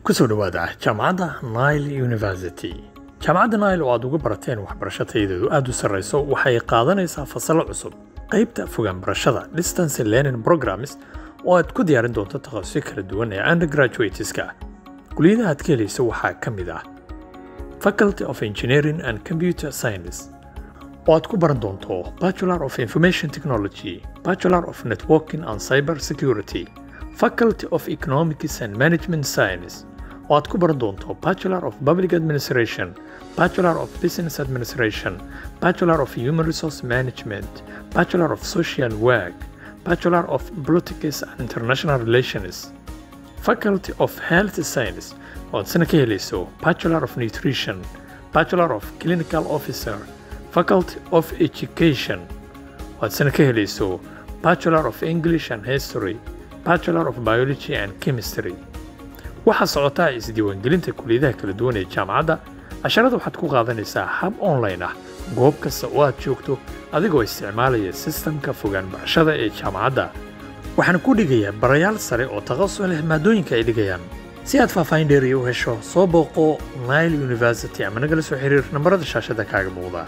kusoo dhawaada jaamacadda Nile University. jaamacadda Nile oo aad uga barateen waxbarashadeedu aad u sareyso waxay qaadanaysaa fasal cusub qaybta fogaan barashada distance learning programs oo aad ku diyaarin doonto takhasusyo kala duwan ee undergraduateska. kulliyadaha aad ka helayso waxaa ka mid ah Faculty of Engineering and Computer Science oo aad ku baran doonto Bachelor of Information Technology, Bachelor of Networking and Cyber Security, Faculty of Economics and Management Science oo aad ku baran doonto Bachelor of Public Administration, Bachelor of Business Administration, Bachelor of Human Resource Management, Bachelor of Social Work, Bachelor of Politics and International Relations, Faculty of Health Science oo aad sana ka helayso Bachelor of Nutrition, Bachelor of Clinical Officer, Faculty of Education oo aad sana ka helayso Bachelor of English and History, Bachelor of Biology and Chemistry. waxaa socotaa isdiiwaangelinta kulliyadaha kala duwan ee jaamacadda. casharada waxaad ku qaadanaysaa hab online ah goob kasta oo aad joogto adigoo isticmaalaya sistamka fogaan barashada ee jaamacadda. waxaan ku dhigayaa barayaal sare oo takhasus leh maadooyinka ay dhigayaan. si aad faahfaahin dheeriya u hesho soo booqo Nile University ama nagala soo xiriir nambarada shaashada kaaga muuqda.